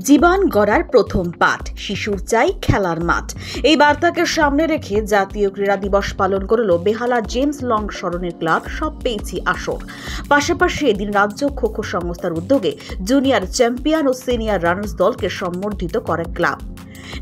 জীবন গড়ার প্রথম পাঠ, শিশুর চাই খেলার মাঠ। এই বার্তাকে সামনে রেখে জাতীয় ক্রীড়া দিবস পালন করল বেহালা জেমস লং স্মরণের ক্লাব সব পেয়েছি আসর। পাশাপাশি এদিন রাজ্য খো খো সংস্থার উদ্যোগে জুনিয়র চ্যাম্পিয়ন ও সিনিয়র রানার্স দলকে সম্বর্ধিত করে ক্লাব।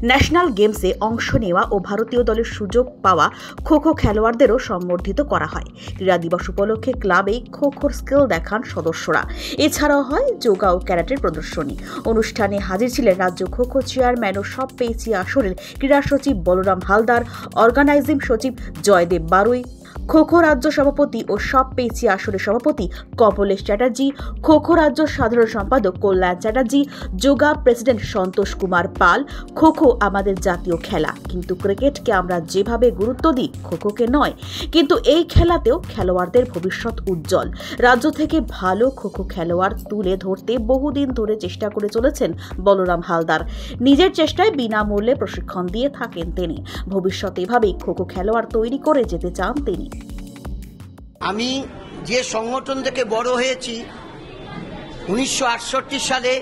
ন্যাশনাল গেমসে অংশ নেওয়া ও ভারতীয় দলের সুযোগ পাওয়া খো খো খেলোয়াড়দেরও সম্বর্ধিত করা হয়। ক্রীড়া দিবস উপলক্ষে ক্লাবে খো খোর স্কিল দেখান সদস্যরা। এছাড়াও হয় যোগা ও ক্যারাটের প্রদর্শনী। অনুষ্ঠানে হাজির ছিলেন রাজ্য খো খো চেয়ারম্যান ও সব পেয়েছি আসরের ক্রীড়া সচিব বলরাম হালদার, অর্গানাইজিং সচিব জয়দেব বারুই, খো খো রাজ্য সভাপতি ও সব পেয়েছি আসরের সভাপতি কমলেশ চ্যাটার্জি, খো খো রাজ্য সাধারণ সম্পাদক কল্যাণ চ্যাটার্জি, যোগা প্রেসিডেন্ট সন্তোষ কুমার পাল। খো খো আমাদের জাতীয় খেলা, কিন্তু ক্রিকেটকে আমরা যেভাবে গুরুত্ব দিই খো খোকে নয়। কিন্তু এই খেলাতেও খেলোয়াড়দের ভবিষ্যৎ উজ্জ্বল। রাজ্য থেকে ভালো খো খো খেলোয়াড় তুলে ধরতে বহুদিন ধরে চেষ্টা করে চলেছেন বলরাম হালদার। নিজের চেষ্টায় বিনামূল্যে প্রশিক্ষণ দিয়ে থাকেন তিনি। ভবিষ্যতে এভাবেই খো খো খেলোয়াড় তৈরি করে যেতে চান তিনি। আমি যে সংগঠন থেকে বড় হয়েছি, 1968 সালে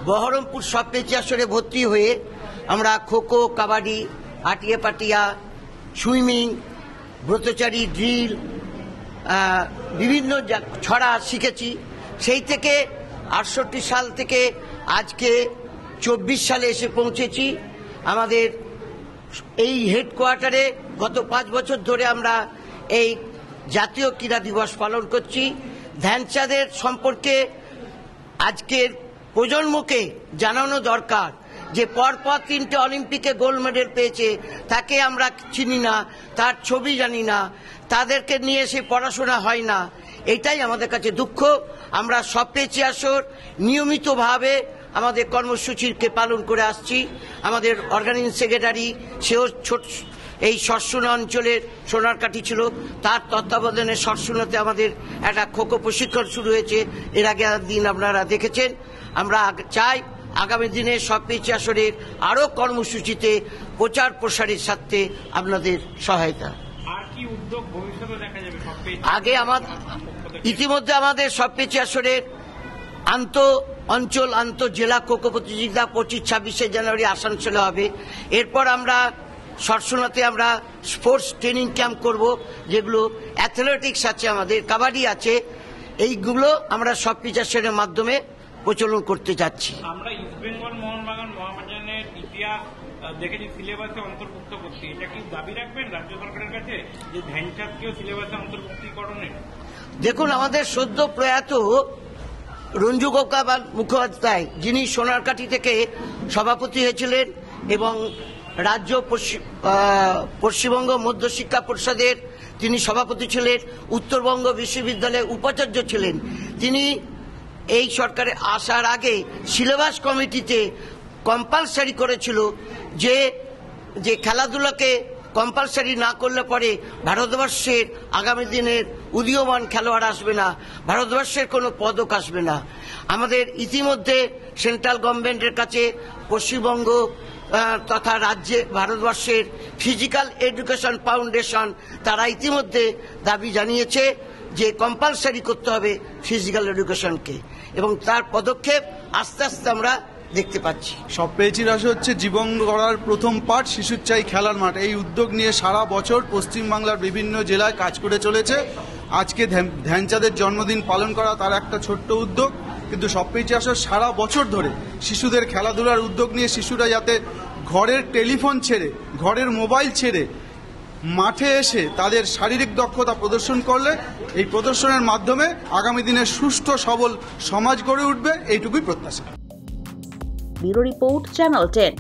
বহরমপুর সব পেয়েছি আসরে ভর্তি হয়ে আমরা খো খো, কাবাডি, আটিয়া পাটিয়া, সুইমিং, ব্রতচারী, ড্রিল, বিভিন্ন ছড়া শিখেছি। সেই থেকে 68 সাল থেকে আজকে 24 সালে এসে পৌঁছেছি। আমাদের এই হেডকোয়ার্টারে গত 5 বছর ধরে আমরা এই জাতীয় ক্রীড়া দিবস পালন করছি। ধ্যানচাঁদের সম্পর্কে আজকের প্রজন্মকে জানানো দরকার যে পরপর 3টে অলিম্পিকে গোল্ড মেডেল পেয়েছে, তাকে আমরা চিনি না, তার ছবি জানি না, তাদেরকে নিয়ে সে পড়াশোনা হয় না। এটাই আমাদের কাছে দুঃখ। আমরা সব পেয়েছি আসর নিয়মিতভাবে আমাদের কর্মসূচিকে পালন করে আসছি। আমাদের অর্গানাইজিং সেক্রেটারি, সেও এই সরসুনা অঞ্চলের সোনারকাঠি ছিল, তার তত্ত্বাবধানে সরসুনাতে আমাদের একটা খো খো প্রশিক্ষণ শুরু হয়েছে। এর আগে দিন আপনারা দেখেছেন। আমরা চাই আগামী দিনে সব পেয়েছি আসরের আরও কর্মসূচিতে প্রচার প্রসারের সাথে আপনাদের সহায়তা। আগে ইতিমধ্যে আমাদের সব পেয়েছি আসরের অঞ্চল আন্তঃজেলা খো খো প্রতিযোগিতা 25-26 জানুয়ারি আসানসোলে হবে। এরপর আমরা সরসুনাতে আমরা স্পোর্টস ট্রেনিং ক্যাম্প করব, যেগুলো অ্যাথলেটিক্স আছে, আমাদের কাবাডি আছে। এইগুলো আমরা সব পিচারের মাধ্যমে প্রচলন করতে যাচ্ছি। আমরা ইস্ট বেঙ্গল মোহনবাগান মহামাজানের ইতিহাস দেখেছি সিলেবাসে অন্তর্ভুক্ত করতে। এটা কি দাবি রাখবেন রাজ্য সরকারের কাছে যে ধ্যানচাঁদকেও সিলেবাসে অন্তর্ভুক্তিকরণে? দেখুন, আমাদের সদ্য প্রয়াত রঞ্জু গোপাল মুখোপাধ্যায়, যিনি সোনারকাঠি থেকে সভাপতি হয়েছিলেন এবং রাজ্য পশ্চিমবঙ্গ মধ্য শিক্ষা পরিষদের তিনি সভাপতি ছিলেন, উত্তরবঙ্গ বিশ্ববিদ্যালয়ের উপাচার্য ছিলেন। তিনি এই সরকারে আসার আগে সিলেবাস কমিটিতে কম্পালসারি করেছিল যে খেলাধুলাকে কম্পালসারি না করলে পরে ভারতবর্ষের আগামী দিনের উদীয়মান খেলোয়াড় আসবে না, ভারতবর্ষের কোনো পদক আসবে না। আমাদের ইতিমধ্যে সেন্ট্রাল গভর্নমেন্টের কাছে পশ্চিমবঙ্গ তথা রাজ্যে ভারতবর্ষের ফিজিক্যাল এডুকেশন ফাউন্ডেশন তারা ইতিমধ্যে দাবি জানিয়েছে যে কম্পালসারি করতে হবে ফিজিক্যাল এডুকেশনকে, এবং তার পদক্ষেপ আস্তে আস্তে আমরা দেখতে পাচ্ছি। সব পেয়েছি আসর হচ্ছে জীবন গড়ার প্রথম পাঠ, শিশুর চাই খেলার মাঠ। এই উদ্যোগ নিয়ে সারা বছর পশ্চিমবাংলার বিভিন্ন জেলায় কাজ করে চলেছে। আজকে ধ্যানচাঁদের জন্মদিন পালন করা তার একটা ছোট্ট উদ্যোগ, কিন্তু সব পেয়েছি আসর সারা বছর ধরে শিশুদের খেলাধুলার উদ্যোগ নিয়ে শিশুরা যাতে ঘরের টেলিফোন ছেড়ে, ঘরের মোবাইল ছেড়ে মাঠে এসে তাদের শারীরিক দক্ষতা প্রদর্শন করলে এই প্রদর্শনের মাধ্যমে আগামী দিনে সুষ্ঠু সবল সমাজ গড়ে উঠবে, এইটুকুই প্রত্যাশা। Bureau report, channel 10।